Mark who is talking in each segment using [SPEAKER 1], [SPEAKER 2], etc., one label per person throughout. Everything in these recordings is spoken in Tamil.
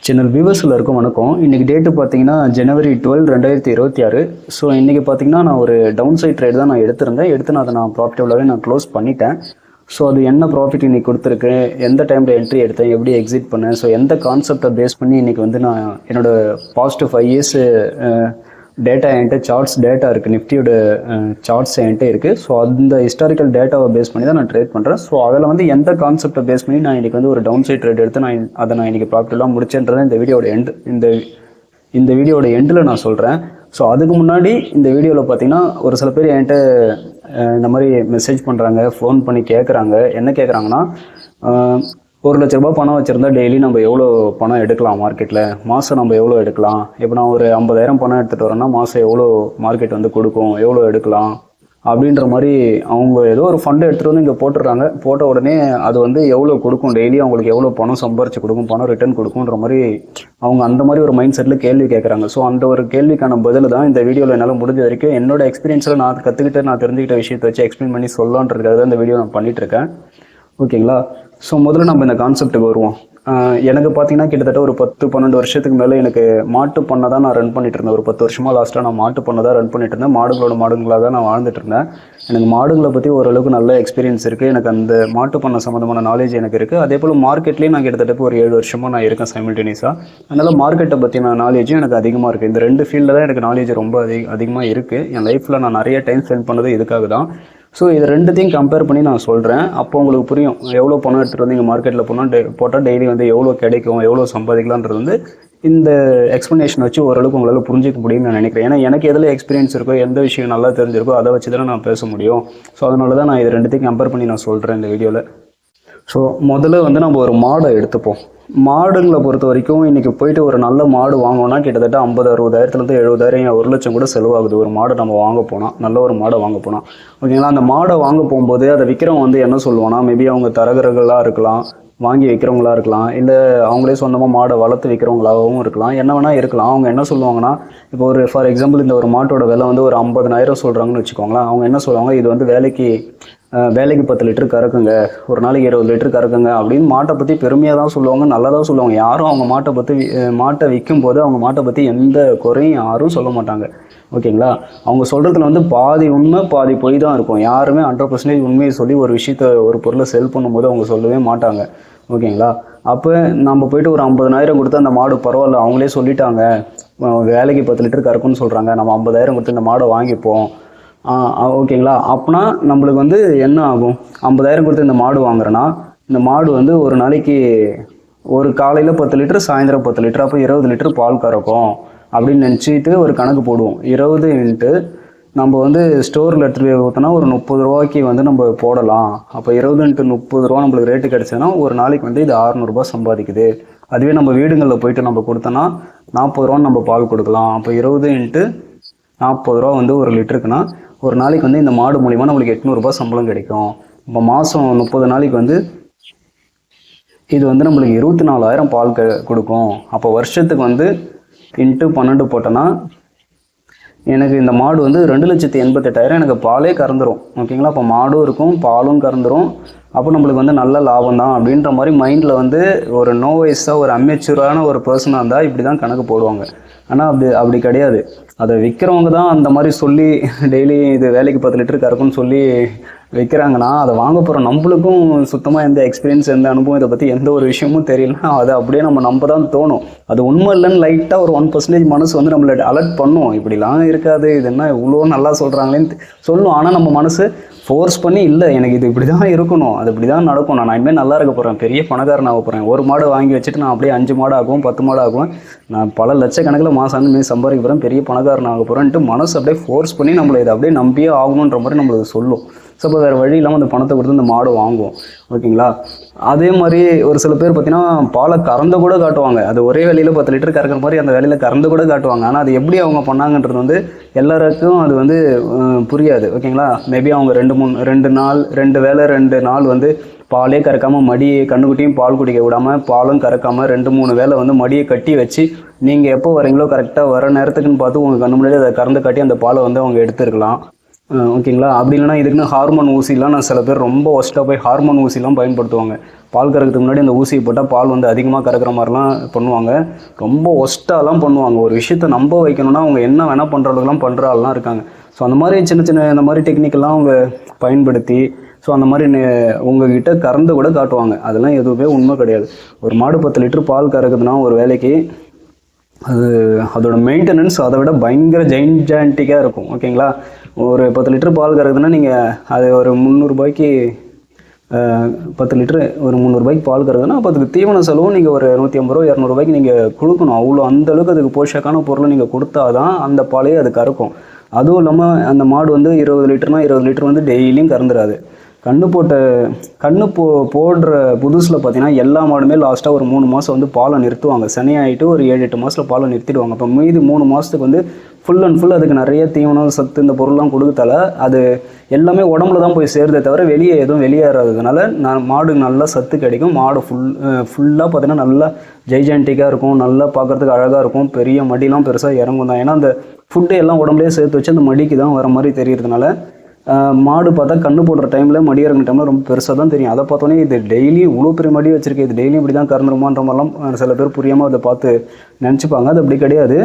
[SPEAKER 1] சேனல் வியூவர்ஸில் இருக்கும் வணக்கம். இன்றைக்கி டேட்டு பார்த்தீங்கன்னா ஜனவரி 12, 2026. ஸோ இன்றைக்கி பார்த்தீங்கன்னா நான் ஒரு டவுன் சைட் ட்ரேட் தான் நான் எடுத்து அதை நான் ப்ராஃபிட்டபுளாகவே நான் க்ளோஸ் பண்ணிட்டேன். ஸோ அது என்ன ப்ராஃபிட் இன்றைக்கி கொடுத்துருக்கு, எந்த டைமில் என்ட்ரி எடுத்தேன், எப்படி எக்ஸிட் பண்ணேன், ஸோ எந்த கான்செப்டை பேஸ் பண்ணி இன்றைக்கி வந்து நான் என்னோடய பாஸ்ட் 5 இயர்ஸ் டேட்டா என்கிட்ட சார்ட்ஸ் டேட்டா இருக்குது, நிஃப்டியோட சார்ட்ஸ் என்கிட்ட இருக்குது. ஸோ அந்த ஹிஸ்டாரிக்கல் டேட்டாவை பேஸ் பண்ணி தான் நான் ட்ரேட் பண்ணுறேன். ஸோ அதில் வந்து எந்த கான்செப்டை பேஸ் பண்ணி நான் இன்றைக்கி வந்து ஒரு டவுன் சைட் ட்ரேட் எடுத்து நான் இன்றைக்கி ப்ராஃபிட்டெல்லாம் முடிச்சேன்றதை இந்த வீடியோட எண்டில் நான் சொல்கிறேன். ஸோ அதுக்கு முன்னாடி இந்த வீடியோவில் பார்த்தீங்கன்னா ஒரு சில பேர் என்கிட்ட இந்த மாதிரி மெசேஜ் பண்ணுறாங்க, ஃபோன் பண்ணி கேட்குறாங்க. என்ன கேட்குறாங்கன்னா, 1 லட்ச ரூபா பணம் வச்சுருந்தா டெய்லி நம்ம எவ்வளோ பணம் எடுக்கலாம் மார்க்கெட்டில், மாதம் நம்ம எவ்வளோ எடுக்கலாம், இப்போ நான் ஒரு 50,000 பணம் எடுத்துகிட்டு வரேன்னா மாதம் எவ்வளோ மார்க்கெட் வந்து கொடுக்கும், எவ்வளோ எடுக்கலாம் அப்படின்ற மாதிரி அவங்க ஏதோ ஒரு ஃபண்டு எடுத்துகிட்டு வந்து இங்கே போட்டுடுறாங்க. போட்ட உடனே அது வந்து எவ்வளோ கொடுக்கும், டெய்லி அவங்களுக்கு எவ்வளோ பணம் சம்பாரிச்சு கொடுக்கும், பணம் ரிட்டர்ன் கொடுக்குன்ற மாதிரி அவங்க அந்த மாதிரி ஒரு மைண்ட் செட்டில் கேள்வி கேட்குறாங்க. ஸோ அந்த ஒரு கேள்விக்கான பதில் தான் இந்த வீடியோவில் என்னால் முடிஞ்ச வரைக்கும் என்னோட எக்ஸ்பீரியன்ஸில் நான் கற்றுக்கிட்டு நான் தெரிஞ்சுக்கிட்ட விஷயத்தை வச்சு எக்ஸ்பிளைன் பண்ணி சொல்லலான்றதுக்காக தான் இந்த வீடியோ நான் பண்ணிகிட்ருக்கேன். ஓகேங்களா? ஸோ முதல்ல நம்ம இந்த கான்செப்ட்டுக்கு வருவோம். எனக்கு பார்த்தீங்கன்னா கிட்டத்தட்ட ஒரு 10-12 வருஷத்துக்கு மேலே எனக்கு மாட்டு பண்ணை தான் நான் ரன் பண்ணிட்டு இருந்தேன். ஒரு 10 வருஷமாக லாஸ்ட்டாக நான் மாட்டு பண்ணை தான் ரன் பண்ணிட்டு இருந்தேன். மாடுகளாக தான் நான் வாழ்ந்துட்டு இருந்தேன். எனக்கு மாடுகளை பற்றி ஓரளவுக்கு நல்ல எக்ஸ்பீரியன்ஸ் இருக்குது. எனக்கு அந்த மாட்டு பண்ணை சம்மந்தமான நாலேஜ் எனக்கு இருக்குது. அதே போல் மார்க்கெட்லேயும் நான் கிட்டத்தட்ட ஒரு 7 வருஷமாக நான் இருக்கேன் சைமல்டேனியஸாக. அதனால் மார்க்கெட்டை பற்றின நாலேஜும் எனக்கு அதிகமாக இருக்குது. இந்த 2 ஃபீல்டில் தான் எனக்கு நாலேஜ் ரொம்ப அதிகமாக இருக்குது. என் லைஃப்பில் நான் நிறைய டைம் ஸ்பெண்ட் பண்ணது இதுக்காக தான். ஸோ இது 2த்தையும் கம்பேர் பண்ணி நான் சொல்கிறேன். அப்போ உங்களுக்கு புரியும் எவ்வளோ பணம் எடுத்துகிட்டு வந்து இங்கே மார்க்கெட்டில் போட்டால் டெய்லி வந்து எவ்வளோ கிடைக்கும், எவ்வளோ சம்பாதிக்கலான்றது வந்து இந்த எக்ஸ்ப்ளனேஷன் வச்சு ஓரளவுக்கு உங்களால் புரிஞ்சிக்க முடியும்னு நான் நினைக்கிறேன். ஏன்னா எனக்கு எதில் எக்ஸ்பீரியன்ஸ் இருக்கோ, எந்த விஷயம் நல்லா தெரிஞ்சிருக்கோ அதை வச்சு தானே நான் பேச முடியும். ஸோ அதனால தான் நான் இது 2த்தையும் கம்பேர் பண்ணி நான் சொல்கிறேன் இந்த வீடியோவில். ஸோ முதல்ல வந்து நம்ம ஒரு மாடை எடுத்துப்போம். மாடுங்களை பொறுத்த வரைக்கும் இன்றைக்கி போயிட்டு ஒரு நல்ல மாடு வாங்கணும்னா கிட்டத்தட்ட 50,000-60,000 70,000 1 லட்சம் கூட செலவாகுது. ஒரு மாடை நம்ம வாங்க போனால், நல்ல ஒரு மாடை வாங்க போனால். ஓகேங்களா? அந்த மாடை வாங்க போகும்போது அதை விற்கிறவங்க வந்து என்ன சொல்லுவாங்கன்னா, மேபி அவங்க தரகர்களாக இருக்கலாம், வாங்கி வைக்கிறவங்களா இருக்கலாம், இல்லை அவங்களே சொந்தமாக மாடை வளர்த்து வைக்கிறவங்களாகவும் இருக்கலாம், என்ன வேணால் இருக்கலாம். அவங்க என்ன சொல்லுவாங்கன்னா, இப்போ ஒரு ஃபார் எக்ஸாம்பிள் இந்த ஒரு மாட்டோட விலை வந்து ஒரு 50,000 சொல்கிறாங்கன்னு வச்சுக்கோங்களேன். அவங்க என்ன சொல்லுவாங்க, இது வந்து வேலைக்கு 10 லிட்டர் கறக்குங்க, ஒரு நாளைக்கு 20 லிட்டர் கறக்குங்க அப்படின்னு மாட்டை பற்றி பெருமையாக தான் சொல்லுவாங்க, நல்லா தான் சொல்லுவாங்க. யாரும் அவங்க மாட்டை விற்கும் போது அவங்க மாட்டை பற்றி எந்த குறையும் யாரும் சொல்ல மாட்டாங்க. ஓகேங்களா? அவங்க சொல்கிறதுல வந்து பாதி உண்மை பாதி பொய் தான் இருக்கும். யாருமே 100% உண்மையை சொல்லி ஒரு விஷயத்தை, ஒரு பொருளை செல் பண்ணும்போது அவங்க சொல்லவே மாட்டாங்க. ஓகேங்களா? அப்போ நம்ம போயிட்டு ஒரு 50,000 கொடுத்து அந்த மாடு பரவாயில்ல, அவங்களே சொல்லிட்டாங்க வேலைக்கு 10 லிட்டர் கறக்குன்னு சொல்கிறாங்க, நம்ம 50,000 கொடுத்து இந்த மாடை வாங்கிப்போம். ஓகேங்களா? அப்படின்னா நம்மளுக்கு வந்து என்ன ஆகும், 50,000 கொடுத்து இந்த மாடு வாங்குறேன்னா இந்த மாடு வந்து ஒரு நாளைக்கு ஒரு காலையில் 10 லிட்டர், சாயந்தரம் 10 லிட்டர், அப்போ 20 லிட்டர் பால் கறக்கும் அப்படின்னு நினச்சிட்டு ஒரு கணக்கு போடுவோம். 20 இன்ட்டு நம்ம வந்து ஸ்டோரில் எடுத்துகிட்டு போய் ஊற்றினா ஒரு 30 ரூபாய்க்கு வந்து நம்ம போடலாம். அப்போ 20 இன்ட்டு 30 ரூபா நம்மளுக்கு ரேட்டு கிடச்சுன்னா ஒரு நாளைக்கு வந்து இது 600 ரூபா சம்பாதிக்குது. அதுவே நம்ம வீடுங்களில் போயிட்டு நம்ம கொடுத்தோன்னா 40 ரூபான்னு நம்ம பால் கொடுக்கலாம். அப்போ 20 இன்ட்டு 40 ரூபா வந்து ஒரு லிட்டருக்குன்னா ஒரு நாளைக்கு வந்து இந்த மாடு மூலிமா நம்மளுக்கு 800 ரூபா சம்பளம் கிடைக்கும். இப்போ மாதம் 30 நாளைக்கு வந்து இது வந்து நம்மளுக்கு 24,000 பால் கொடுக்கும். அப்போ வருஷத்துக்கு வந்து இன்ட்டு 12 போட்டோன்னா எனக்கு இந்த மாடு வந்து 2,88,000 எனக்கு பாலே கறந்துடும். ஓகேங்களா? அப்போ மாடும் இருக்கும், பாலும் கறந்துடும். அப்போ நம்மளுக்கு வந்து நல்ல லாபம் தான் அப்படின்ற மாதிரி மைண்டில் வந்து ஒரு நோ வயசாக ஒரு அமெச்சூரான ஒரு பர்சனாக இருந்தால் இப்படி தான் கணக்கு போடுவாங்க. ஆனால் அப்படி கிடையாது. அதை விற்கிறவங்க தான் அந்த மாதிரி சொல்லி டெய்லி இது வேலைக்கு 10 லிட்டர் கறக்குன்னு சொல்லி விற்கிறாங்கன்னா, அதை வாங்க போகிற நம்மளுக்கும் சுத்தமாக எந்த எக்ஸ்பீரியன்ஸ், எந்த அனுபவம், இதை பற்றி எந்த ஒரு விஷயமும் தெரியலனா அதை அப்படியே நம்ப தான் தோணும். அது உண்மை இல்லைன்னு லைட்டாக ஒரு 1% மனசு வந்து நம்மளை அலர்ட் பண்ணும். இப்படிலாம் இருக்காது, இது என்ன இவ்வளோ நல்லா சொல்கிறாங்களேன்னு சொல்லும். ஆனால் நம்ம மனசு ஃபோர்ஸ் பண்ணி இல்லை எனக்கு இது இப்படி தான் இருக்கணும், அது இப்படி தான் நடக்கும், நான் இனிமேல் நல்லா இருக்க போகிறேன், பெரிய பணக்காரன் ஆக போகிறேன், ஒரு மாடு வாங்கி வச்சுட்டு நான் அப்படியே 5 மாடு ஆகும், 10 மாடு ஆகும், நான் பல லட்சக்கணக்கில் மாதம் இனிமேல் சம்பாதிக்க போகிறேன், பெரிய பணக்காரன் ஆக போகிறேன்ட்டு மனசு அப்படியே ஃபோர்ஸ் பண்ணி நம்மளை இதை அப்படியே நம்பியே ஆகணுன்ற மாதிரி நம்மளுக்கு சொல்லும். ஸோ அப்போ வேறு வழி இல்லாமல் அந்த பணத்தை கொடுத்து இந்த மாடு வாங்குவோம். ஓகேங்களா? அதே மாதிரி ஒரு சில பேர் பார்த்தீங்கன்னா பாலை கறந்து கூட காட்டுவாங்க. அது ஒரே வேலையில் 10 லிட்டர் கறக்கிற மாதிரி அந்த வேலையில் கறந்து கூட காட்டுவாங்க. ஆனால் அது எப்படி அவங்க பண்ணாங்கன்றது வந்து எல்லாருக்கும் அது வந்து புரியாது. ஓகேங்களா? மேபி அவங்க 2 வேளை 2 நாள் வந்து பாலே கறக்காமல் மடியை கண்ணுக்குட்டியும் பால் குடிக்க விடாமல் பாலும் கறக்காமல் 2-3 வேளை வந்து மடியை கட்டி வச்சு நீங்கள் எப்போ வரீங்களோ கரெக்டாக வர நேரத்துக்குன்னு பார்த்து உங்கள் கண்ணு முன்னாடி அதை கறந்து காட்டி அந்த பாலை வந்து அவங்க எடுத்துருக்கலாம். ஓகேங்களா. அப்படி இல்லைனா இதுக்குன்னு ஹார்மோன் ஊசிலாம் நான் சில பேர் ரொம்ப ஒஸ்ட்டாக போய் ஹார்மோன் ஊசிலாம் பயன்படுத்துவாங்க. பால் கறக்கிறதுக்கு முன்னாடி அந்த ஊசியை போட்டால் பால் வந்து அதிகமாக கறக்கிற மாதிரிலாம் பண்ணுவாங்க. ரொம்ப ஒஸ்ட்டாலாம் பண்ணுவாங்க. ஒரு விஷயத்தை நம்ப வைக்கணும்னா அவங்க என்ன வேணால் பண்ணுறதுலாம் பண்ணுற ஆள்லாம் இருக்காங்க. ஸோ அந்த மாதிரி சின்ன சின்ன இந்த மாதிரி டெக்னிக்கெல்லாம் அவங்க பயன்படுத்தி ஸோ அந்த மாதிரி உங்ககிட்ட கறந்து கூட காட்டுவாங்க. அதெல்லாம் எதுவுமே உண்மை கிடையாது. ஒரு மாடு 10 லிட்டர் பால் கறக்குதுன்னா ஒரு வேலைக்கு அதோட மெயின்டெனன்ஸ் அதை விட பயங்கர ஜெயின்டான்டிக்காக இருக்கும். ஓகேங்களா. ஒரு 10 லிட்டர் பால் கறக்குதுன்னா நீங்கள் அது ஒரு 300 ரூபாய்க்கு 10 லிட்டரு ஒரு 300 ரூபாய்க்கு பால் கறக்குதுன்னா அப்போ அதுக்கு தீவன செலவும் நீங்கள் ஒரு 150 ரூபா 200 ரூபாய்க்கு நீங்கள் கொடுக்கணும். அவ்வளோ அந்தளவுக்கு அதுக்கு போஷக்கான பொருளை நீங்கள் கொடுத்தா தான் அந்த பாலையே அது கறக்கும். அதுவும் இல்லாமல் அந்த மாடு வந்து 20 லிட்டர்னா 20 லிட்டர் வந்து டெய்லியும் கறந்துடாது. போடுற புதுசில் பார்த்தீங்கன்னா எல்லா மாடுமே லாஸ்ட்டாக ஒரு 3 மாதம் வந்து பாலை நிறுத்துவாங்க. சனியாகிட்டு ஒரு 7-8 மாதத்தில் பாலை நிறுத்திடுவாங்க. அப்போ மீதி 3 மாதத்துக்கு வந்து ஃபுல் அண்ட் ஃபுல் அதுக்கு நிறைய தீவனம் சத்து இந்த பொருள்லாம் கொடுத்தால அது எல்லாமே உடம்புல தான் போய் சேருதே தவிர வெளியே எதுவும் வெளியேறாததுனால மாடு நல்லா சத்து கிடைக்கும். மாடு ஃபுல்லாக பார்த்தீங்கன்னா நல்லா ஜெய்ஜான்டிக்காக இருக்கும். நல்லா பார்க்குறதுக்கு அழகாக இருக்கும். பெரிய மடிலாம் பெருசாக இறங்கும் தான். ஏன்னா அந்த ஃபுட்டு எல்லாம் உடம்புலேயே சேர்த்து வச்சு அந்த மடிக்கு தான் வர மாதிரி தெரியறதுனால மாடு பார்த்தா கண்ணு போடுற டைமில் மடி இறங்குற டைமில் ரொம்ப பெருசாக தான் தெரியும். அதை பார்த்தோன்னே இது டெய்லி இவ்வளோ பெரிய மடி வச்சிருக்கேன், இது டெய்லியும் இப்படி தான் கறந்துருமான்ற மாதிரிலாம் சில பேர் புரியாமல் அதை பார்த்து நினச்சிப்பாங்க. அது அப்படி கிடையாது.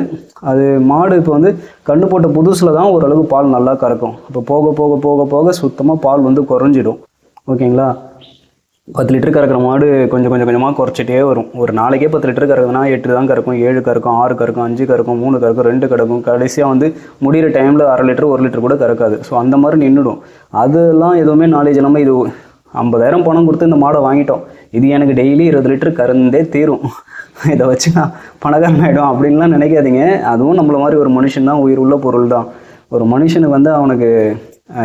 [SPEAKER 1] அது மாடு இப்போ வந்து கண்ணு போட்ட புதுசில் தான் ஓரளவு பால் நல்லா கறக்கும். இப்போ போக போக போக போக சுத்தமாக பால் வந்து குறைஞ்சிடும். ஓகேங்களா. 10 லிட்டர் கறக்கிற மாடு கொஞ்சம் கொஞ்சமாக குறைச்சிட்டே வரும். ஒரு நாளைக்கே 10 லிட்டர் கறக்குதுன்னா 8 தான் கறக்கும், 7 கறக்கும், 6 கறக்கும், 5 கறக்கும், 3 கறக்கும், 2 கறக்கும். கடைசியாக வந்து முடிகிற டைமில் அரை லிட்டர் 1 லிட்டர் கூட கறக்காது. ஸோ அந்த மாதிரி நின்றுடும். அதெல்லாம் எதுவுமே நாலேஜ் இல்லாமல் இது 50,000 பணம் கொடுத்து இந்த மாடை வாங்கிட்டோம், இது எனக்கு டெய்லி 20 லிட்டர் கறந்தே தீரும், இதை வச்சு நான் பணக்காரன் ஆகிடும் அப்படின்லாம் நினைக்காதீங்க. அதுவும் நம்மள மாதிரி ஒரு மனுஷன் தான், உயிர் உள்ள பொருள் தான். ஒரு மனுஷனுக்கு வந்து அவனுக்கு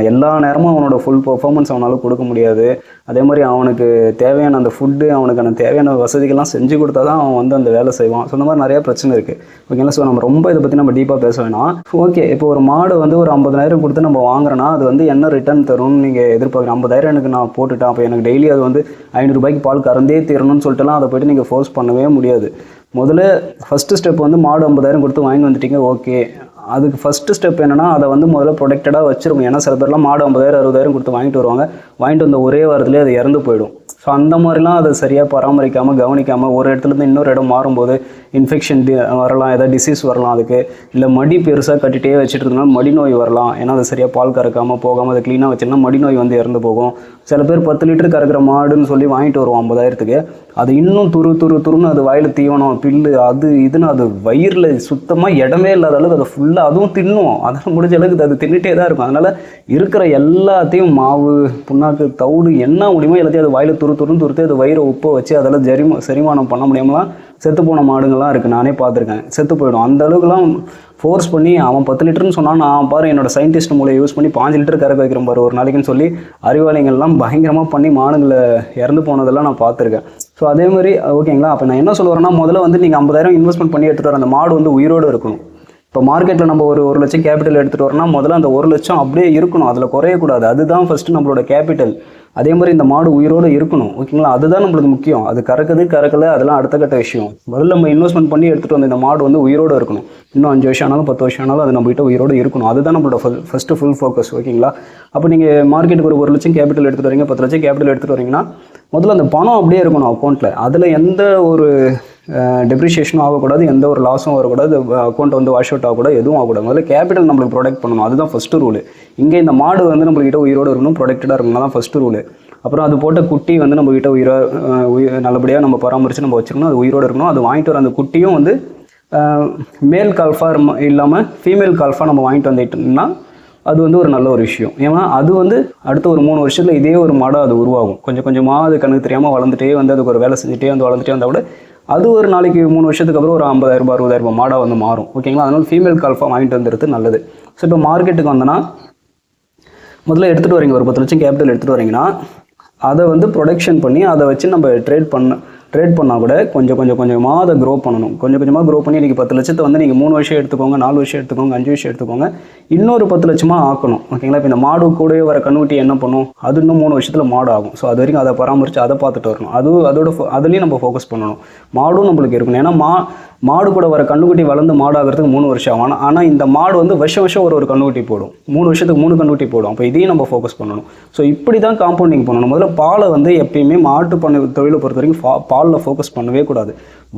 [SPEAKER 1] எல்லா நேரமும் அவனோட ஃபுல் பர்ஃபார்மன்ஸ் அவனால் கொடுக்க முடியாது. அதே மாதிரி அவனுக்கு தேவையான அந்த ஃபுட்டு, அவனுக்கான தேவையான வசதிகள்லாம் செஞ்சு கொடுத்தா தான் அவன் வந்து அந்த வேலை செய்வான். ஸோ இந்த மாதிரி நிறையா பிரச்சனை இருக்குது. ஓகேங்களா. ஸோ நம்ம ரொம்ப இதை பற்றி நம்ம டீப்பாக பேச வேணாம். ஓகே, இப்போ ஒரு மாடு வந்து ஒரு 50,000 கொடுத்து நம்ம வாங்குறோன்னா அது வந்து என்ன ரிட்டர்ன் தரும்னு நீங்கள் எதிர்பார்க்குறேன். 50,000 எனக்கு நான் போட்டுட்டேன், அப்போ எனக்கு டெய்லி அது வந்து 500 ரூபாய்க்கு பால் கறந்தே தீரணும்னு சொல்லிட்டுலாம் அதை போய்ட்டு நீங்கள் ஃபோர்ஸ் பண்ணவே முடியாது. முதல்ல ஃபஸ்ட்டு ஸ்டெப் வந்து மாடு 50,000 கொடுத்து வாங்கி வந்துட்டீங்க, ஓகே. அதுக்கு ஃபஸ்ட்டு ஸ்டெப் என்னென்னா அதை வந்து முதல்ல ப்ரொடெக்டடாக வச்சுருக்கும். ஏன்னா சில பேர்லாம் மாடு 50,000 60,000 கொடுத்து வாங்கிட்டு வருவாங்க, வாங்கிட்டு வந்த ஒரே வாரத்துலேயே அது இறந்து போயிடும். ஸோ அந்த மாதிரிலாம் அதை சரியாக பராமரிக்காமல் கவனிக்காமல் ஒரு இடத்துலேருந்து இன்னொரு இடம் மாறும்போது இன்ஃபெக்ஷன் வரலாம், ஏதாவது டிசீஸ் வரலாம் அதுக்கு. இல்லை மடி பெருசாக கட்டிகிட்டே வச்சுட்டு இருந்தாலும் மடி நோய் வரலாம். ஏன்னா அதை சரியாக பால் கறக்காமல் போகாமல் அதை க்ளீனாக வச்சுருந்தா மடி நோய் வந்து இறந்து போகும். சில பேர் 10 லிட்டர் கறக்கிற மாடுன்னு சொல்லி வாங்கிட்டு வருவோம் 50,000க்கு, அது இன்னும் துருன்னு அது வாயில் தீவனம் பில்லு அது இதுன்னு அது வயிறில் சுத்தமாக இடமே இல்லாத அளவுக்கு அதை ஃபுல்லாக அதுவும் தின்னும். அதெல்லாம் முடிஞ்ச அளவுக்கு அது தின்னுட்டே தான் இருக்கும். அதனால் இருக்கிற எல்லாத்தையும் மாவு புண்ணாக்கு தவிடு என்ன முடியுமோ எல்லாத்தையும் அது வாயில் துருத்து அது வயிறை உப்பை வச்சு அதெல்லாம் செரிமானம் பண்ண முடியாமலாம் செத்து போன மாடுங்கள்லாம் இருக்குது. நானே பார்த்துருக்கேன், செத்து போயிடும். அந்த அளவுக்குலாம் ஃபோர்ஸ் பண்ணி அவன் 10 லிட்டர்னு சொன்னால் நான் பாரு என்னோட சயின்டிஸ்ட் மூலையை யூஸ் பண்ணி 5 லிட்டர் கறக்க வைக்கிறேன் பாரு ஒரு நாளைக்குன்னு சொல்லி அறிவாளிகள்லாம் பயங்கரமாக பண்ணி மாடுங்களை இறந்து போனதெல்லாம் நான் பார்த்துருக்கேன். ஸோ அதே மாதிரி ஓகேங்களா. அப்போ நான் என்ன சொல்ல வரேன்னா, முதல்ல வந்து நீங்கள் 50,000 இன்வெஸ்ட்மெண்ட் பண்ணி எடுத்துகிட்டு வர அந்த மாடு வந்து உயிரோடு இருக்கணும். இப்போ மார்க்கெட்டில் நம்ம ஒரு 1 லட்சம் கேபிட்டல் எடுத்துகிட்டு வரோம்னா முதல்ல அந்த 1 லட்சம் அப்படியே இருக்கணும், அதில் குறையக்கூடாது. அதுதான் ஃபஸ்ட்டு நம்மளோட கேபிட்டல். அதே மாதிரி இந்த மாடு உயிரோடு இருக்கணும். ஓகேங்களா. அதுதான் நம்மளுக்கு முக்கியம். அது கறக்கலை அதெல்லாம் அடுத்த கட்ட விஷயம். முதல்ல நம்ம இன்வெஸ்ட்மெண்ட் பண்ணி எடுத்துகிட்டு வந்து இந்த மாடு வந்து உயிரோடு இருக்கணும். இன்னும் 5 வருஷம் ஆனாலும் 10 வருஷம் ஆனாலும் அது நம்மகிட்ட உயிரோடு இருக்கணும். அதுதான் நம்மளோட ஃபஸ்ட்டு ஃபுல் ஃபோக்கஸ். ஓகேங்களா. அப்போ நீங்கள் மார்க்கெட்டுக்கு ஒரு 1 லட்சம் கேபிட்டல் எடுத்துகிட்டு வரீங்க, 10 லட்சம் கேபிட்டல் எடுத்துகிட்டு வரீங்கன்னா முதல்ல அந்த பணம் அப்படியே இருக்கணும் அக்கௌண்ட்டில். அதில் எந்த ஒரு டெப்ரிஷியேஷனும் ஆகக்கூடாது, எந்த ஒரு லாஸும் வரக்கூடாது, அக்கௌண்ட் வந்து வாஷ் அவுட் ஆகக்கூடாது, எதுவும் ஆகக்கூடாது. முதல்ல கேபிட்டல் நம்மளுக்கு ப்ரொடெக்ட் பண்ணணும். அதுதான் ஃபஸ்ட்டு ரூல். இங்கே இந்த மாடு வந்து நம்மள்கிட்ட உயிரோடு இருக்கணும், ப்ரொடெக்டடாக இருக்கணும், தான் ஃபஸ்ட்டு ரூல். அப்புறம் அது போட்ட குட்டி வந்து நம்மகிட்ட நல்லபடியாக நம்ம பராமரித்து நம்ம வச்சுக்கணும், அது உயிரோடு இருக்கணும். அது வாங்கிட்டு வர அந்த குட்டியும் வந்து மேல் கால்ஃபா இல்லாமல் ஃபீமேல் கால்ஃபா நம்ம வாங்கிட்டு வந்துட்டோம்னா அது வந்து ஒரு நல்ல ஒரு விஷயம். ஏன்னா அது வந்து அடுத்த ஒரு 3 வருஷத்தில் இதே ஒரு மாடாக அது உருவாகும். கொஞ்சம் கொஞ்சமாக அது கணக்கு தெரியாமல் வளர்ந்துட்டே வந்து அதுக்கு ஒரு வேலை செஞ்சுட்டே வந்து வளர்ந்துட்டே வந்தால் கூட அது ஒரு நாளைக்கு 3 வருஷத்துக்கு அப்புறம் ஒரு 50,000 60,000 மாடாக வந்து மாறும். ஓகேங்களா. அதனால் ஃபீமேல் கால்ஃபா வாங்கிட்டு வந்துடுறது நல்லது. ஸோ இப்போ மார்க்கெட்டுக்கு வந்தோன்னா முதல்ல எடுத்துகிட்டு வரீங்க, ஒரு 10 லட்சம் கேபிட்டல் எடுத்துகிட்டு வரீங்கன்னா அதை வந்து ப்ரொடக்ஷன் பண்ணி அதை வச்சு நம்ம ட்ரேட் ட்ரேட் பண்ணால் கூட கொஞ்சமாக அதை க்ரோ பண்ணணும். கொஞ்சமாக க்ரோ பண்ணி இன்றைக்கி 10 லட்சத்தை வந்து நீங்கள் 3 வருஷம் எடுத்துக்கோங்க, 4 வருஷம் எடுத்துக்கோங்க, 5 வருஷம் எடுத்துக்கோங்க, இன்னொரு 10 லட்சமாக ஆக்கணும். ஓகேங்களா? இப்போ இந்த மாடு கூடவே வர கண்ணுக்குட்டி என்ன பண்ணும், அது இன்னும் 3 வருஷத்தில் மாடு ஆகும். ஸோ அது வரைக்கும் அதை பராமரித்து அதை பார்த்துட்டு வரணும். அதுலேயும் நம்ம ஃபோக்கஸ் பண்ணணும். மாடும் நம்மளுக்கு இருக்கணும். ஏன்னா மாடு கூட வர கண்ணுக்குட்டி வளர்ந்து மாடு ஆகிறதுக்கு 3 வருஷம் ஆகும். ஆனால் இந்த மாடு வந்து வருஷம் ஒரு கண்ணுக்குட்டி போடும், 3 வருஷத்துக்கு 3 கண்ணுக்குட்டி போடும். அப்போ இதையும் நம்ம ஃபோக்கஸ் பண்ணணும். ஸோ இப்படி தான் காம்பவுண்டிங் பண்ணணும். முதல்ல பாலை வந்து எப்பயுமே மாட்டு பண்ண தொழிலை பொறுத்த வரைக்கும் பாலில் ஃபோக்கஸ் பண்ணவே கூடாது.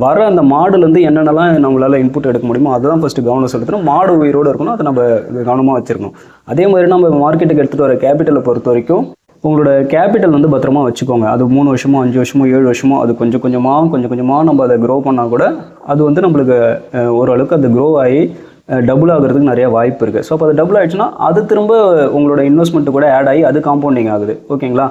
[SPEAKER 1] வர அந்த மாடுலேருந்து என்னென்னலாம் நம்மளால் இன்புட் எடுக்க முடியுமோ அதுதான் ஃபஸ்ட்டு கவனம் செலுத்தணும். மாடு உயிரோடு இருக்கணும், அதை நம்ம கவனமாக வச்சுருக்கணும். அதே மாதிரி நம்ம மார்க்கெட்டுக்கு எடுத்துகிட்டு வர கேபிட்டலை பொறுத்த வரைக்கும் உங்களோட கேபிட்டல் வந்து பத்திரமா வச்சுக்கோங்க. அது 3 வருஷமோ 5 வருஷமோ 7 வருஷமோ அது கொஞ்சம் கொஞ்சமாக நம்ம அதை க்ரோ பண்ணால் கூட அது வந்து நம்மளுக்கு ஓரளவுக்கு அது க்ரோ ஆகி டபுள் ஆகிறதுக்கு நிறைய வாய்ப்பு இருக்குது. ஸோ அப்போ அது டபுள் ஆகிடுச்சுன்னா அது திரும்ப உங்களோட இன்வெஸ்ட்மெண்ட்டு கூட ஆட் ஆகி அது காம்பவுண்டிங் ஆகுது. ஓகேங்களா?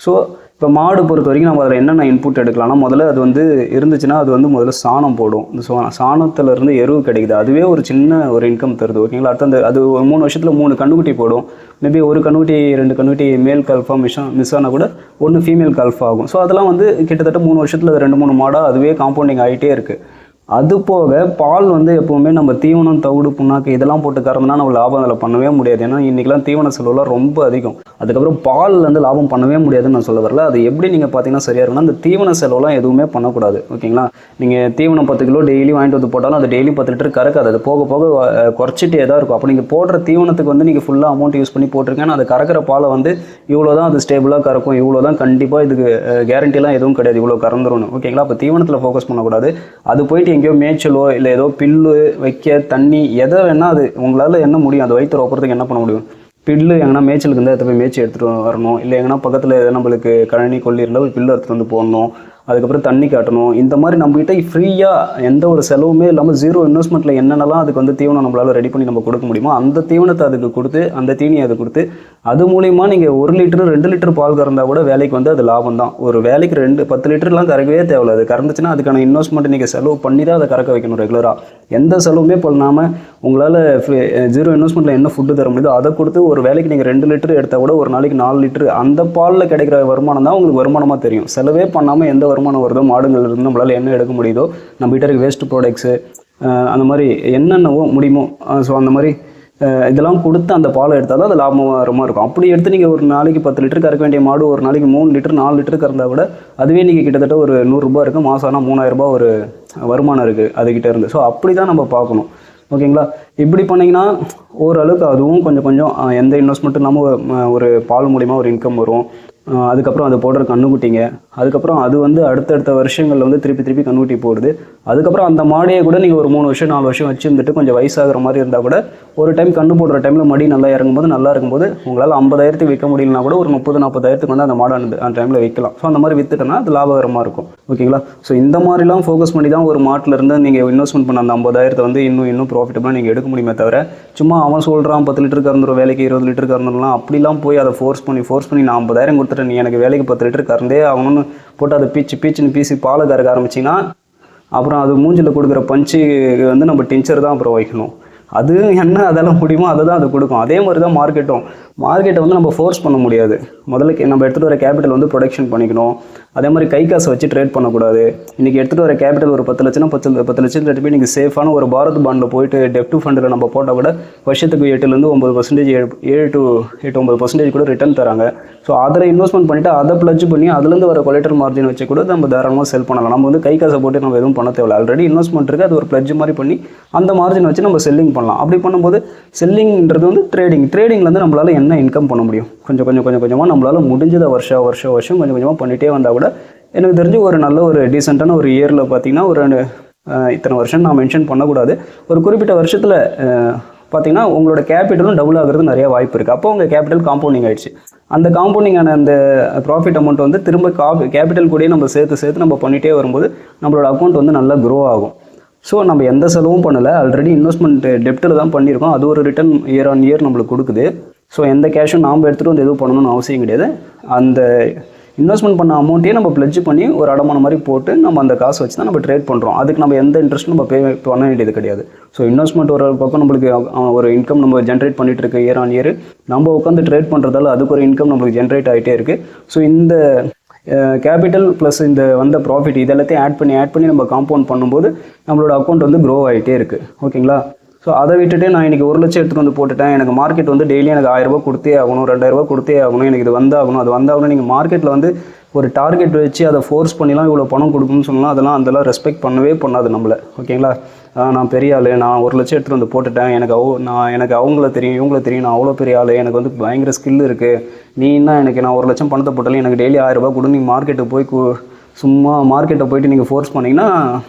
[SPEAKER 1] ஸோ இப்போ மாடு பொறுத்த வரைக்கும் நம்ம அதில் என்னென்ன இன்புட் எடுக்கலாம்னா, முதல்ல அது வந்து இருந்துச்சுன்னா அது வந்து முதல்ல சாணம் போடும். இந்த சாணத்துலேருந்து எருவு கிடைக்குது, அதுவே ஒரு சின்ன ஒரு இன்கம் தருது. ஓகேங்களா? அடுத்து அது 3 வருஷத்தில் 3 கண்ணுக்குட்டி போடும். மேபி ஒரு கண்ணுக்குட்டி 2 கண்ணுக்குட்டி மேல் கல்ஃபாக மிஸ் ஆனால் கூட 1 ஃபீமேல் கல்ஃப் ஆகும். ஸோ அதெல்லாம் வந்து கிட்டத்தட்ட 3 வருஷத்தில் 2-3 மாடாக அதுவே காம்பவுண்டிங் ஆகிட்டே இருக்குது. அது போக பால் வந்து எப்போவுமே நம்ம தீவனம், தவிடு, புண்ணாக்கு இதெல்லாம் போட்டு கறந்துனா நம்ம லாபம் அதில் பண்ணவே முடியாது. ஏன்னா இன்றைக்கெலாம் தீவன செலவுலாம் ரொம்ப அதிகம். அதுக்கப்புறம் பாலில் வந்து லாபம் பண்ணவே முடியாதுன்னு நான் சொல்ல வரல. அது எப்படி நீங்கள் பார்த்தீங்கன்னா சரியாக இருக்குன்னா, அந்த தீவன செலவுலாம் எதுவுமே பண்ணக்கூடாது. ஓகேங்களா? நீங்கள் தீவனம் 10 கிலோ டெய்லி வாங்கிட்டு வந்து போட்டாலும் அது டெய்லி 10 லிட்டர் கறக்காது. அது போக குறைச்சிட்டே தான் இருக்கும். அப்போ நீங்கள் போடுற தீவனத்துக்கு வந்து நீங்கள் ஃபுல்லாக அமௌண்ட் யூஸ் பண்ணி போட்டிருக்கேன்னா அது கறக்கிற பாலை வந்து இவ்வளோ தான் அது ஸ்டேபிளாக கறக்கும், இவ்வளோ தான் கண்டிப்பாக இதுக்கு கேரண்டிலாம் எதுவும் கிடையாது, இவ்வளோ கறந்துடும். ஓகேங்களா? அப்போ தீவனத்தில் ஃபோக்கஸ் பண்ணக்கூடாது. அது போயிட்டு எங்கேயோ மேய்ச்சலோ இல்லை ஏதோ பில்லு வைக்க தண்ணி எதை வேணால் அது உங்களால் என்ன முடியும், அது வயிற்று ஒப்புறதுக்கு என்ன பண்ண முடியும்? பில்லு எங்கன்னா மேய்ச்சலுக்கு இருந்தால் எடுத்து போய் மேய்ச்சி எடுத்துகிட்டு வரணும். இல்லை எங்கன்னா பக்கத்தில் நம்மளுக்கு கழனி கொல்லி இருந்தால் ஒரு பில்லு எடுத்துகிட்டு வந்து போடணும். அதுக்கப்புறம் தண்ணி காட்டணும். இந்த மாதிரி நம்மகிட்ட ஃப்ரீயாக எந்த ஒரு செலவுமே இல்லாமல் 0 இன்வெஸ்ட்மெண்ட்டில் என்னென்னலாம் அதுக்கு வந்து தீவனம் நம்மளால் ரெடி பண்ணி நம்ம கொடுக்க முடியுமோ அந்த தீவனத்தை அதுக்கு கொடுத்து, அந்த தீனியை அது கொடுத்து, அது மூலிமா நீங்கள் 1 லிட்டரு 2 லிட்டர் பால் கறந்தால் கூட வேலைக்கு வந்து அது லாபம் தான். ஒரு வேலைக்கு 10 லிட்டர்லாம் கறக்கவே தேவையில்ல. அது கறந்துச்சுன்னா அதுக்கான இன்வெஸ்ட்மெண்ட் நீங்கள் செலவு பண்ணி தான் அதை கறக்க வைக்கணும். ரெகுலராக எந்த செலவுமே பண்ணாமல் உங்களால் 0 இன்வெஸ்ட்மெண்ட்டில் என்ன ஃபுட்டு தர முடியுதோ அதை கொடுத்து ஒரு வேலைக்கு நீங்கள் 2 லிட்டர் எடுத்தால் கூட ஒரு நாளைக்கு 4 லிட்டரு அந்த பாலில் கிடைக்கிற வருமானம் தான் உங்களுக்கு வருமானமாக தெரியும். செலவே பண்ணாமல் எந்த வருமானம் வருதோ, மாடுகள் இருந்து நம்மளால் என்ன எடுக்க முடியுதோ, நம்ம கிட்ட இருக்க வேஸ்ட் ப்ராடக்ட்ஸு அந்த மாதிரி என்னென்னவோ முடியுமோ, ஸோ அந்த மாதிரி இதெல்லாம் கொடுத்து அந்த பாலை எடுத்தால் தான் அது லாபகரமாக இருக்கும். அப்படி எடுத்து நீங்கள் ஒரு நாளைக்கு 10 லிட்டர் கறக்க வேண்டிய மாடு ஒரு நாளைக்கு 3 லிட்டர் 4 லிட்டர் கறந்தால் கூட அதுவே நீங்கள் கிட்டத்தட்ட ஒரு 100 ரூபா இருக்குது. மாதம் ஆனால் 3000 ரூபா ஒரு வருமானம் இருக்குது அதுக்கிட்ட இருந்து. ஸோ அப்படி தான் நம்ம பார்க்கணும். ஓகேங்களா? இப்படி பண்ணிங்கன்னா ஓரளவுக்கு அதுவும் கொஞ்சம் எந்த இன்வெஸ்ட்மெண்ட்டும் இல்லாமல் ஒரு பால் மூலிமா ஒரு இன்கம் வரும். அதுக்கப்புறம் அது போடுற கண்ணுக்குட்டிங்க, அதுக்கப்புறம் அது வந்து அடுத்தடுத்த வருஷங்களில் வந்து திருப்பி கண்ணுக்குட்டி போடுது. அதுக்கப்புறம் அந்த மாடையை கூட நீங்கள் ஒரு 3 வருஷம் 4 வருஷம் வச்சுருந்துட்டு கொஞ்சம் வயசாகிற மாதிரி இருந்தால் கூட ஒரு டைம் கண்ணு போடுற டைமில் மடி நல்லா இருக்கும்போது உங்களால் 50,000 விற்க முடியலனா கூட ஒரு 30-40,000 வந்து அந்த மாடை அந்த டைமில் விற்கலாம். ஸோ அந்த மாதிரி விற்றுட்டோன்னா அது லாபகரமாக இருக்கும். ஓகேங்களா? ஸோ இந்த மாதிரிலாம் ஃபோக்கஸ் பண்ணி தான் ஒரு மாட்டிலேருந்து நீங்கள் இன்வெஸ்ட்மெண்ட் பண்ண அந்த 50,000 வந்து இன்னும் ப்ராஃபிட்டபுளாக நீங்கள் எடுக்க முடியுமே தவிர, சும்மா அவன் சொல்கிறான் 10 லிட்டர் கறந்துடும் வேலைக்கு 20 லிட்டர் கறந்துடலாம் அப்படிலாம் போய் அதை ஃபோர்ஸ் பண்ணி நான் 50,000 கொடுத்துட்டு நீ எனக்கு வேலைக்கு 10 லிட்டர் கறந்தே ஆகணும்னு போட்டு அதை பீச்சுன்னு பீசி பாலை கறக்க ஆரம்பிச்சிங்கன்னா அப்புறம் அது மூஞ்சில் கொடுக்குற பஞ்சு வந்து நம்ம டின்ச்சர் தான் அப்புறம் வைக்கணும். அது என்ன அதெல்லாம் முடியுமோ அதை தான் அது கொடுக்கும். அதே மாதிரி தான் மார்க்கெட்டை வந்து நம்ம ஃபோர்ஸ் பண்ண முடியாது. முதல்ல நம்ம எடுத்துகிட்டு வர கேபிட்டல் வந்து ப்ரொடக்ஷன் பண்ணிக்கணும். அதே மாதிரி கை காசை வச்சு ட்ரேட் பண்ணக்கூடாது. இன்றைக்கி எடுத்துகிட்டு வர கேபிட்டல் ஒரு 10 லட்சம் 10 லட்சம் எடுத்து போய் நீங்கள் சேஃபான ஒரு பாரத் பாண்டில் போயிட்டு டெப்ட் ஃபண்டில் நம்ம போட்டால் கூட வருஷத்துக்கு 8-9% 7-9% கூட ரிட்டர்ன் தராங்க. ஸோ அதில் இன்வெஸ்ட்மெண்ட் பண்ணிவிட்டு அதை ப்ளட்ஜ் பண்ணி அதுலேருந்து வர கொலேட்டர் மார்ஜின் வச்சு கூட நம்ம தாராளமாக செல் பண்ணலாம். நம்ம வந்து கை காசை போட்டு நம்ம எதுவும் பண்ண தேவையில்லை. ஆல்ரெடி இன்வெஸ்ட்மெண்ட் இருக்குது, அது ஒரு ப்ளட்ஜ் மாதிரி பண்ணி அந்த மார்ஜின் வச்சு நம்ம செல்லிங் பண்ணலாம். அப்படி பண்ணும்போது செல்லிங்கிறது வந்து ட்ரேடிங்லேருந்து நம்மளால் என்ன இன்கம் பண்ண முடியும்? கொஞ்சமாக நம்மளால் முடிஞ்சதை வருஷம் கொஞ்சமாக பண்ணிகிட்டே வந்தால் கூட எனக்கு தெரிஞ்சு ஒரு நல்ல ஒரு டீசெண்டான ஒரு இயரில் பார்த்திங்கன்னா ஒரு இத்தனை வருஷம் நான் மென்ஷன் பண்ணக்கூடாது, ஒரு குறிப்பிட்ட வருஷத்தில் பார்த்திங்கன்னா உங்களோட கேபிட்டலும் டபுள் ஆகிறது நிறைய வாய்ப்பு இருக்குது. அப்போ உங்கள் கேபிட்டல் காம்பவுண்டிங் ஆகிடுச்சு. அந்த காம்பவுண்டிங்கான அந்த ப்ராஃபிட் அமௌண்ட் வந்து திரும்ப கேபிட்டல் கூடயே நம்ம சேர்த்து நம்ம பண்ணிகிட்டே வரும்போது நம்மளோட அக்கௌண்ட் வந்து நல்லா க்ரோ ஆகும். ஸோ நம்ம எந்த செலவும் பண்ணலை, ஆல்ரெடி இன்வெஸ்ட்மெண்ட் டெப்ட்டில் தான் பண்ணியிருக்கோம். அது ஒரு ரிட்டர்ன் இயர் ஆன் இயர் நம்மளுக்கு கொடுக்குது. ஸோ எந்த கேஷும் நாம் எடுத்துகிட்டு வந்து எதுவும் பண்ணணும்னு அவசியம் கிடையாது. அந்த இன்வெஸ்ட்மெண்ட் பண்ண அமௌண்ட்டையே நம்ம ப்ளட்ஜ் பண்ணி ஒரு அடமான மாதிரி போட்டு நம்ம அந்த காசை வச்சு தான் நம்ம ட்ரேட் பண்ணுறோம். அதுக்கு நம்ம எந்த இன்ட்ரெஸ்ட்டும் நம்ம பே பண்ண வேண்டியது கிடையாது. ஸோ இன்வெஸ்ட்மெண்ட் ஒரு பக்கம் நம்மளுக்கு ஒரு இன்கம் நம்ம ஜென்ரேட் பண்ணிகிட்டு இருக்கு இயர் ஆன் இயர். நம்ம உட்காந்து ட்ரேட் பண்ணுறதால அதுக்கு ஒரு இன்கம் நம்மளுக்கு ஜென்ரேட் ஆகிட்டே இருக்குது. ஸோ கேபிட்டல் ப்ளஸ் இந்த வந்த ப்ராஃபிட் இதெல்லாத்தையும் ஆட் பண்ணி நம்ம காம்பவுண்ட் பண்ணும்போது நம்மளோட அக்கௌண்ட் வந்து க்ரோ ஆகிட்டே இருக்குது. ஓகேங்களா? ஸோ அதை விட்டுட்டு நான் இன்றைக்கி 1 லட்சம் எடுத்துகிட்டு வந்து போட்டுட்டேன், எனக்கு மார்க்கெட் வந்து டெய்லி எனக்கு 1000 ரூபா கொடுத்தே ஆகணும், 2000 ரூபா கொடுத்தே ஆகணும், எனக்கு இது வந்தாகணும் அது வந்தாகணும். நீங்கள் மார்க்கெட்டில் வந்து ஒரு டார்கெட் வச்சு அதை ஃபோர்ஸ் பண்ணிலாம் இவ்வளோ பணம் கொடுக்கணும்னு சொல்லலாம், அதெல்லாம் ரெஸ்பெக்ட் பண்ணவே பண்ணாது நம்மளை. ஓகேங்களா? நான் பெரிய ஆள், நான் 1 லட்சம் எடுத்துகிட்டு வந்து போட்டுட்டேன், எனக்கு அவங்கள தெரியும் இவங்கள தெரியும், நான் அவ்வளோ பெரிய ஆள், எனக்கு வந்து பயங்கர ஸ்கில் இருக்குது, நீ என்ன எனக்கு நான் 1 லட்சம் பணத்தை போட்டாலும் எனக்கு டெய்லி 1000 ரூபா கொடு, நீங்கள் மார்க்கெட்டுக்கு போய் சும்மா மார்க்கெட்டை போயிட்டு நீங்கள் ஃபோர்ஸ் பண்ணிங்கன்னா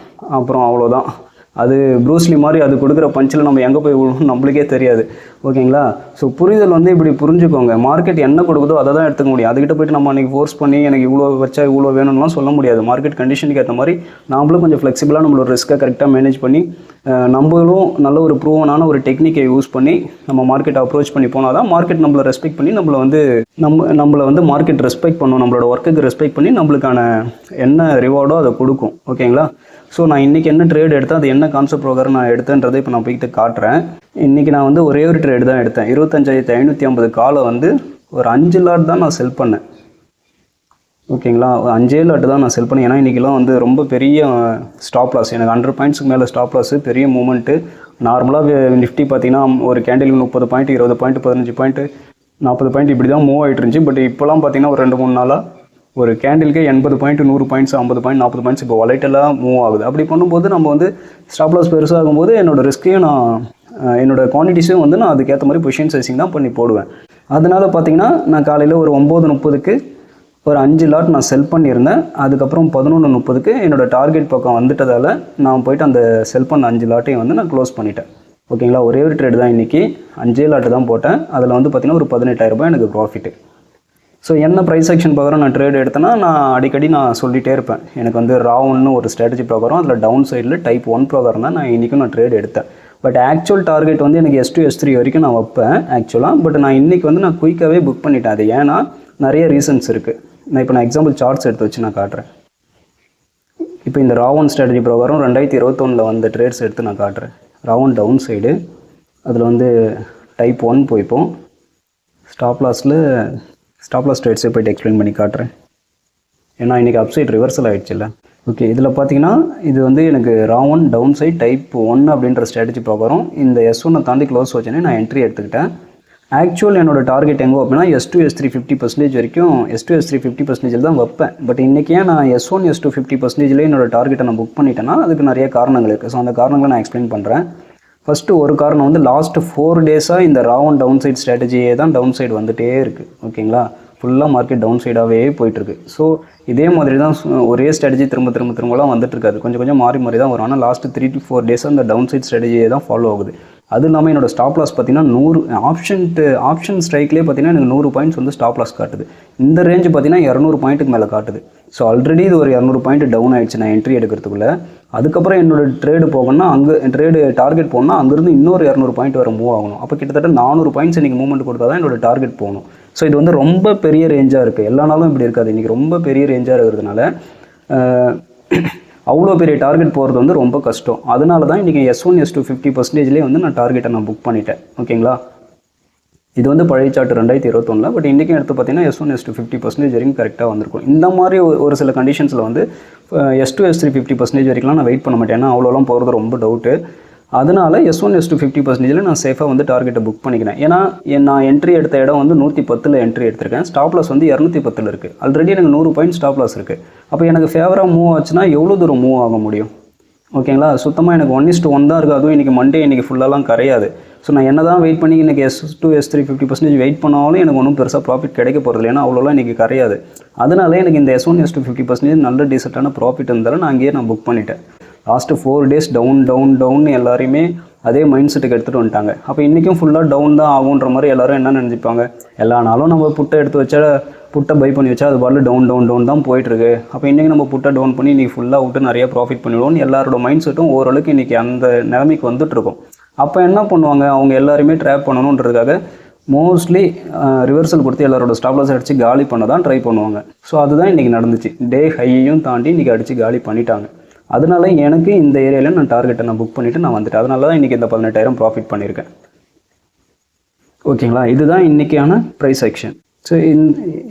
[SPEAKER 1] அப்புறம் அவ்வளோதான். அது ப்ரூஸ்லி மாதிரி அது கொடுக்குற பஞ்சில் நம்ம எங்கே போய் விழுவோம் நம்மளுக்கே தெரியாது. ஓகேங்களா? ஸோ புரிதல் வந்து இப்படி புரிஞ்சுக்கோங்க. மார்க்கெட் என்ன கொடுக்குதோ அதை தான் எடுத்துக்க முடியும். அதுக்கிட்ட போய்ட்டு நம்ம அன்றைக்கி ஃபோர்ஸ் பண்ணி எனக்கு இவ்வளோ வச்சா இவ்வளோ வேணும்லாம் சொல்ல முடியாது. மார்க்கெட் கண்டிஷனுக்கு ஏற்ற மாதிரி நாமளும் கொஞ்சம் ஃப்ளெக்சிபிளாக நம்மளோட ரிஸ்க்கை கரெக்டாக மேனேஜ் பண்ணி நம்மளும் நல்ல ஒரு ப்ரூவனான ஒரு டெக்னிக்கை யூஸ் பண்ணி நம்ம மார்க்கெட்டை அப்ரோச் பண்ணி போனால் தான் மார்க்கெட் நம்மளை ரெஸ்பெக்ட் பண்ணி நம்மளை வந்து மார்க்கெட் ரெஸ்பெக்ட் பண்ணும், நம்மளோட ஒர்க்குக்கு ரெஸ்பெக்ட் பண்ணி நம்மளுக்கான என்ன ரிவார்டோ அதை கொடுக்கும். ஓகேங்களா? ஸோ நான் இன்றைக்கி என்ன ட்ரேட் எடுத்தேன், அது என்ன கான்செப்ட் ப்ரோக்ராம் நான் எடுத்தேன்றதை இப்போ நான் போய்கிட்ட காட்டுறேன். இன்றைக்கி நான் வந்து ஒரே ஒரு ட்ரேட் தான் எடுத்தேன். 25,550 காலை வந்து ஒரு 5 லாட் தான் நான் செல் பண்ணேன். ஓகேங்களா? 5 லாட் தான் நான் செல் பண்ணேன். ஏன்னா இன்றைக்கெலாம் வந்து ரொம்ப பெரிய ஸ்டாப் லாஸ், எனக்கு 100 பாயிண்ட்ஸுக்கு மேலே ஸ்டாப் லாஸு, பெரிய மூமெண்ட்டு. நார்மலாக நிஃப்டி பார்த்தீங்கன்னா ஒரு கேண்டிலுக்கு 30 பாயிண்ட் 20 பாயிண்ட் 15 பாயிண்ட் 40 பாயிண்ட் இப்படி தான் மூவ் ஆகிட்டு இருந்துச்சு. பட் இப்போலாம் பார்த்தீங்கன்னா ஒரு 2-3 நாளாக ஒரு கேண்டிலுக்கே 80 பாயிண்ட் 100 பாயிண்ட்ஸ் 50 பாயிண்ட் 40 பாயிண்ட்ஸ் இப்போ வலைட்டெல்லாம் மூவ் ஆகுது. அப்படி பண்ணும்போது நம்ம வந்து ஸ்டாப் லாஸ் பெருசாகும்போது என்னோடய ரிஸ்க்கையும் என்னோடய குவான்டிட்டிஸையும் வந்து நான் அதுக்கேற்ற மாதிரி பொசிஷன் சைசிங் தான் பண்ணி போடுவேன். அதனால் பார்த்தீங்கன்னா நான் காலையில் ஒரு 9:30க்கு ஒரு 5 லாட் நான் செல் பண்ணியிருந்தேன். அதுக்கப்புறம் 11:30க்கு என்னோடய டார்கெட் பக்கம் வந்துட்டதால் நான் போய்ட்டு அந்த செல் பண்ண 5 லாட்டையும் வந்து நான் க்ளோஸ் பண்ணிட்டேன். ஓகேங்களா? ஒரே ஒரு ட்ரேட் தான் இன்றைக்கி 5 லாட்டு தான் போட்டேன். அதில் வந்து பார்த்திங்கன்னா ஒரு 18,000 ரூபாய் எனக்கு ப்ராஃபிட்டு. ஸோ என்ன ப்ரைஸ் ஆக்ஷன் ப்ரோக்ராம் நான் ட்ரேட் எடுத்தேன்னா நான் அடிக்கடி நான் சொல்லிகிட்டே இருப்பேன். எனக்கு வந்து ராவுன்னு ஒரு ஸ்ட்ராட்டஜி ப்ரோக்ராம், அதில் டவுன் சைடில் டைப் 1 ப்ரோக்ராம் தான் நான் இன்றைக்கும் நான் ட்ரேட் எடுத்தேன். பட் ஆக்சுவல் டார்கெட் வந்து எனக்கு S2 S3 வரைக்கும் நான் வைப்பேன் ஆக்சுவலாக. பட் நான் இன்றைக்கி வந்து நான் குயிக்காகவே புக் பண்ணிட்டேன். அது ஏன்னா நிறைய ரீசன்ஸ் இருக்குது. நான் எக்ஸாம்பிள் சார்ட்ஸ் எடுத்து வச்சு நான் காட்டுறேன். இப்போ இந்த ராவன் ஸ்ட்ராட்டஜி ப்ரோக்ராம் 2021 வந்த ட்ரேட்ஸ் எடுத்து நான் காட்டுறேன். ராவன் டவுன் சைடு, அதில் வந்து டைப் 1 போய்ப்போம். ஸ்டாப் லாஸ் ட்ரேட்ஸே போய்ட்டு எக்ஸ்பிளைன் பண்ணி காட்டுறேன். ஏன்னா இன்றைக்கி அப்சைட் ரிவர்சல் ஆகிடுச்சுல்ல. ஓகே, இதில் பார்த்தீங்கன்னா இது வந்து எனக்கு ராவன் டவுன் சைட் டைப் 1 அப்படின்ற ஸ்ட்ராட்டஜி ப்ரோக்ராம். இந்த S1 தாண்டி க்ளோஸ் வச்சேனே நான் என்ட்ரி எடுத்துக்கிட்டேன். ஆக்சுவல் என்னோட டார்கெட் எங்கே வைப்பேன்னா S2 S3 50% வரைக்கும் S2 S3 50% தான் வைப்பேன். பட் இன்றைக்கி ஏன் நான் S1 S2 50%லேயே என்னோட டார்கெட்டை நான் புக் பண்ணிட்டேன்னா அதுக்கு நிறைய காரணங்கள் இருக்குது. ஸோ அந்த காரணங்களை நான் எக்ஸ்பிளைன் பண்ணுறேன். ஃபஸ்ட்டு ஒரு காரணம் வந்து லாஸ்ட் 4 டேஸாக இந்த ராவன் டவுன் சைட் ஸ்ட்ராட்டஜியே தான் டவுன் சைடு வந்துகிட்டே இருக்குது. ஓகேங்களா? ஃபுல்லாக மார்க்கெட் டவுன் சைடாகவே போயிட்டுருக்கு. ஸோ இதே மாதிரி தான் ஒரே ஸ்ட்ராட்டஜி திரும்பலாம் வந்துட்டுருக்காது. கொஞ்சம் மாறி தான் வரும். ஆனால் லாஸ்ட் 3 to 4 டேஸாக இந்த டவுன் சைட் ஸ்ட்ராட்டஜியே தான் ஃபாலோ ஆகுது. அது இல்லாமல் என்னோட ஸ்டாப் லாஸ் பார்த்தீங்கன்னா 100 ஆப்ஷன் ஸ்ட்ரைக்லேயே பார்த்தீங்கன்னா எனக்கு 100 பாயிண்ட்ஸ் வந்து ஸ்டாப் லாஸ் காட்டுது. இந்த ரேஞ்சு பார்த்தீங்கன்னா 200 பாயிண்ட்டுக்கு மேலே காட்டுது. ஸோ ஆல்ரெடி இது ஒரு 200 பாயிண்ட் டவுன் ஆகிடுச்சு நான் என்ட்ரி எடுக்கிறதுக்குள்ளே. அதுக்கப்புறம் என்னோடய ட்ரேடு போகணும்னா ட்ரேடு டார்கெட் போகணும்னா அங்கேருந்து இன்னொரு 200 பாயிண்ட் வர மூவ் ஆகணும். அப்போ கிட்டத்தட்ட 400 பாயிண்ட்ஸ் இன்றைக்கி மூவ்மெண்ட் கொடுத்தா தான் என்னோட டார்கெட் போகணும். ஸோ இது வந்து ரொம்ப பெரிய ரேஞ்சாக இருக்குது. எல்லா நாளும் இப்படி இருக்காது. இன்றைக்கி ரொம்ப பெரிய ரேஞ்சாக இருக்கிறதுனால அவ்வளோ பெரிய டார்கெட் போகிறது வந்து ரொம்ப கஷ்டம். அதனால தான் இன்றைக்கி S1 S2 50%லேயே வந்து நான் டார்கெட்டை நான் புக் பண்ணிட்டேன். ஓகேங்களா? இது வந்து பழைய சார்ட் 2021. பட் இன்றைக்கும் எடுத்து பார்த்தீங்கன்னா S1 S2 50% வரைக்கும் கரெக்டாக வந்திருக்கும். இந்த மாதிரி ஒரு சில கண்டிஷன்ஸில் வந்து S2 S3 50% வரைக்கும்லாம் நான் வெயிட் பண்ண மாட்டேன். ஏன்னா அவ்வளோலாம் போகிறது ரொம்ப டவுட்டு. அதனால் S1 S2 50%ல் நான் சேஃபாக வந்து டார்கெட்டை புக் பண்ணிக்கிறேன். ஏன்னா நான் என்ட்ரி எடுத்த இடம் வந்து 110 என்ட்ரி எடுத்திருக்கேன். ஸ்டாப் லாஸ் வந்து 210 இருக்குது. ஆல்ரெடி எனக்கு 100 பாயிண்ட் ஸ்டாப் லாஸ் இருக்குது. அப்போ எனக்கு ஃபேவராக மூவ் ஆச்சுன்னா எவ்வளோ தூரம் மூவ் ஆக முடியும்? ஓகேங்களா? சுத்தமாக எனக்கு 1:1 தான் இருக்குது. அதுவும் இன்றைக்கி மண்டே இன்றைக்கி ஃபுல்லாலாம் கரையாது. ஸோ நான் என்ன தான் வெயிட் பண்ணி இன்றைக்கி S2 S3 50% வெயிட் பண்ணாலும் எனக்கு ஒன்றும் பெருசாக ப்ராஃபிட் கிடைக்க போகிறது. ஏன்னா அவ்வளோலாம் இன்றைக்கி கரையாது. அதனால எனக்கு இந்த S1 S2 50% நல்ல டீசெண்டான ப்ராஃபிட் இருந்தாலும் நான் அங்கேயே புக் பண்ணிட்டேன். லாஸ்ட்டு 4 டேஸ் டவுன் எல்லாரையுமே அதே மைண்ட் செட்டுக்கு எடுத்துகிட்டு வந்துட்டாங்க. அப்போ இன்றைக்கும் ஃபுல்லாக டவுன் தான் ஆகுன்ற மாதிரி எல்லோரும் என்ன நினச்சிப்பாங்க, எல்லா நாளும் நம்ம புட்டை எடுத்து வச்சா புட்டை பை பண்ணி வச்சா அது பாட்டில் டவுன் தான் போயிட்டுருக்கு. அப்போ இன்றைக்கி நம்ம புட்டை டவுன் பண்ணி இன்றைக்கி ஃபுல்லாக விட்டு நிறைய ப்ராஃபிட் பண்ணிவிடுவோம்னு எல்லாரோட மைண்ட் செட்டும் ஓரளவுக்கு இன்றைக்கி அந்த நிலைமைக்கு வந்துட்டுருக்கும். அப்போ என்ன பண்ணுவாங்க, அவங்க எல்லாருமே ட்ராப் பண்ணணுன்றதுக்காக மோஸ்ட்லி ரிவர்சல் கொடுத்து எல்லாரோட ஸ்டாப் லாஸ் அடித்து காலி பண்ண தான் ட்ரை பண்ணுவாங்க. ஸோ அதுதான் இன்றைக்கி நடந்துச்சு. டே ஹையையும் தாண்டி இன்றைக்கி அடித்து காலி பண்ணிட்டாங்க. அதனால எனக்கு இந்த ஏரியாவில் நான் டார்கெட்டை நான் புக் பண்ணிவிட்டு நான் வந்துட்டேன். அதனால தான் இன்றைக்கி இந்த 18,000 ப்ராஃபிட் பண்ணியிருக்கேன். ஓகேங்களா? இதுதான் இன்றைக்கான ப்ரைஸ் ஆக்ஷன். ஸோ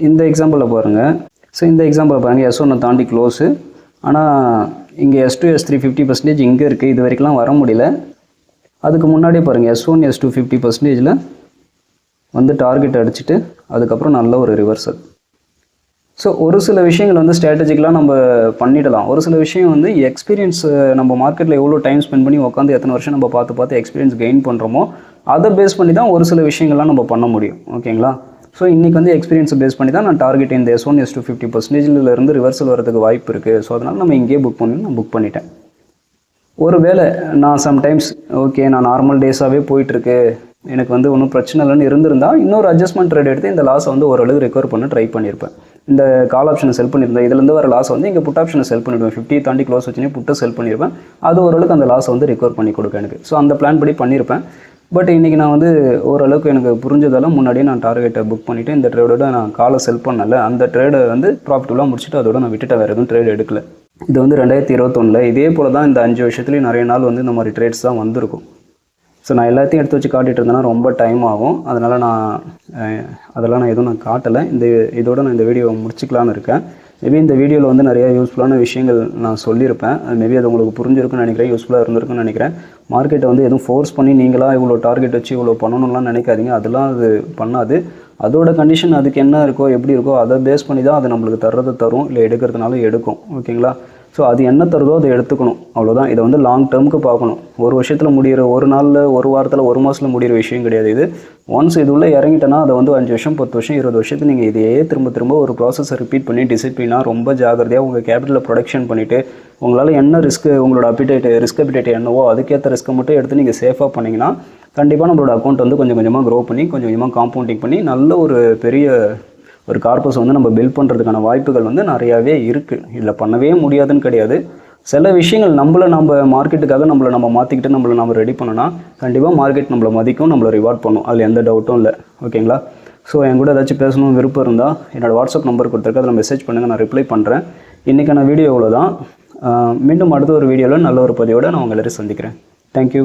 [SPEAKER 1] இந்த எக்ஸாம்பிளில் பாருங்கள், ஸோ இந்த எக்ஸாம்பிள் பாருங்கள், S1 தாண்டி க்ளோஸு, ஆனால் இங்கே S2 S3 50% இங்கே இருக்குது, இது வரைக்கும்லாம் வர முடியல. அதுக்கு முன்னாடியே பாருங்கள் S1 S2 50%ல் வந்து டார்கெட் அடிச்சுட்டு அதுக்கப்புறம் நல்ல ஒரு ரிவர்சல். ஸோ ஒரு சில விஷயங்கள் வந்து ஸ்ட்ராட்டஜிக்கலாக நம்ம பண்ணிடலாம். ஒரு சில விஷயம் வந்து எக்ஸ்பீரியன்ஸ், நம்ம மார்க்கெட்டில் எவ்வளோ டைம் ஸ்பெண்ட் பண்ணி உட்காந்து எத்தனை வருஷம் நம்ம பார்த்து எக்ஸ்பீரியன்ஸ் கெயின் பண்ணுறோமோ அதை பேஸ் பண்ணி தான் ஒரு சில விஷயங்கள்லாம் நம்ம பண்ண முடியும். ஓகேங்களா? ஸோ இன்றைக்கி வந்து எக்ஸ்பீரியன்ஸை பேஸ் பண்ணி தான் நான் டார்கெட் இந்த S1 S2 50%லேருந்து ரிவர்சல் வரதுக்கு வாய்ப்பு இருக்குது. ஸோ அதனால் நம்ம இங்கேயே புக் பண்ணிட்டேன். ஒருவேளை நான் சம்டைம்ஸ் ஓகே நான் நார்மல் டேஸாகவே போயிட்டுருக்கு, எனக்கு வந்து ஒன்றும் பிரச்சனை இல்லைன்னு இருந்திருந்தால் இன்னொரு அட்ஜஸ்ட்மெண்ட் ட்ரேட் எடுத்து இந்த லாஸை வந்து ஓரளவு ரெக்கவர் பண்ண ட்ரை பண்ணியிருப்பேன். இந்த கால் ஆப்ஷனை செல் பண்ணியிருந்தேன், இதுலேருந்து வர லாஸ் வந்து இங்கே புட் ஆப்ஷனை செல் பண்ணிவிடுவேன். 50 தாண்டி க்ளோஸ் வச்சுனே புட்டை செல் பண்ணியிருப்பேன். அது ஓரளவுக்கு அந்த லாஸை வந்து ரெக்கவர் பண்ணி கொடுக்க எனக்கு. ஸோ அந்த பிளான் படி பண்ணியிருப்பேன். பட் இன்றைக்கி நான் வந்து ஓரளவுக்கு எனக்கு புரிஞ்சதாலும் முன்னாடியே நான் டார்கெட்டை புக் பண்ணிவிட்டு இந்த ட்ரேடோட நான் காலை செல் பண்ணல, அந்த ட்ரேடை வந்து ப்ராஃபிட்டபுளாக முடிச்சுட்டு அதோட நான் விட்டுட்டு வேறு எதுவும் ட்ரேட் எடுக்கல. இது வந்து 2021 இதே போல் தான் இந்த 5 வருஷத்துலேயும் நிறைய நாள் வந்து இந்த மாதிரி ட்ரேட்ஸ் தான் வந்திருக்கும். ஸோ நான் எல்லாத்தையும் எடுத்து வச்சு காட்டிகிட்டு இருந்தேன்னா ரொம்ப டைம் ஆகும். அதனால் அதெல்லாம் நான் எதுவும் காட்டலை. இதோட நான் இந்த வீடியோவை முடிச்சிக்கலான்னு இருக்கேன். மேபி இந்த வீடியோவில் வந்து நிறையா யூஸ்ஃபுல்லான விஷயங்கள் நான் சொல்லியிருப்பேன். மேபி அது உங்களுக்கு புரிஞ்சிருக்குன்னு நினைக்கிறேன், யூஸ்ஃபுல்லாக இருந்திருக்குன்னு நினைக்கிறேன். மார்க்கெட்டை வந்து எதுவும் ஃபோர்ஸ் பண்ணி நீங்களாக இவ்வளோ டார்கெட் வச்சு இவ்வளோ பண்ணணும்லாம் நினைக்காதீங்க. அதெல்லாம் அது பண்ணாது. அதோட கண்டிஷன் அதுக்கு என்ன இருக்கோ எப்படி இருக்கோ அதை பேஸ் பண்ணி தான் அது நம்மளுக்கு தர்றதை தரும், இல்லை எடுக்கிறதுனாலும் எடுக்கும். ஓகேங்களா? ஸோ அது என்ன தருதோ அதை எடுத்துக்கணும், அவ்வளோதான். இதை வந்து லாங் டேர்முக்கு பார்க்கணும். ஒரு வருஷத்தில் முடிகிற, ஒரு நாளில், ஒரு வாரத்தில், ஒரு மாதத்தில் முடிகிற விஷயம் கிடையாது இது. ஒன்ஸ் இது உள்ளே இறங்கிட்டேன்னா அதை வந்து 5 வருஷம் 10 வருஷம் 20 வருஷத்துக்கு நீங்கள் இதையே திரும்ப ஒரு ப்ராசஸை ரிப்பீட் பண்ணி டிசிப்ளினாக ரொம்ப ஜாகிரதையாக உங்கள் கேபிட்டலை ப்ரொடக்ஷன் பண்ணிவிட்டு உங்களால் என்ன உங்களோட ரிஸ்க் அப்பிடேட் என்னவோ அதுக்கேற்ற ரிஸ்க்கை மட்டும் எடுத்து நீங்கள் சேஃபாக பண்ணிங்கன்னா கண்டிப்பாக நம்மளோட அக்கௌண்ட் வந்து கொஞ்சம் கொஞ்சமாக க்ரோ பண்ணி கொஞ்சம் கொஞ்சமாக காம்பவுண்டிங் பண்ணி நல்ல ஒரு பெரிய ஒரு கார்பஸ் வந்து நம்ம பில்ட் பண்ணுறதுக்கான வாய்ப்புகள் வந்து நிறையாவே இருக்குது. இதில் பண்ணவே முடியாதுன்னு கிடையாது. சில விஷயங்கள் நம்ம மார்க்கெட்டுக்காக நம்ம மாற்றிக்கிட்டு நம்ம ரெடி பண்ணோன்னா கண்டிப்பாக மார்க்கெட் நம்மளை மதிக்கும், நம்மளை ரிவார்ட் பண்ணும். அதில் எந்த டவுட்டும் இல்லை. ஓகேங்களா? ஸோ என் கூட ஏதாச்சும் பேசணும் விருப்பம் இருந்தால் என்னோடய வாட்ஸ்அப் நம்பர் கொடுத்துருக்கு, அதில் மெசேஜ் பண்ணுங்கள், நான் ரிப்ளை பண்ணுறேன். இன்றைக்கான வீடியோ இவ்வளோ தான். மீண்டும் அடுத்த ஒரு வீடியோவில் நல்ல ஒரு பதிவோடு நான் உங்களை சந்திக்கிறேன். தேங்க்யூ.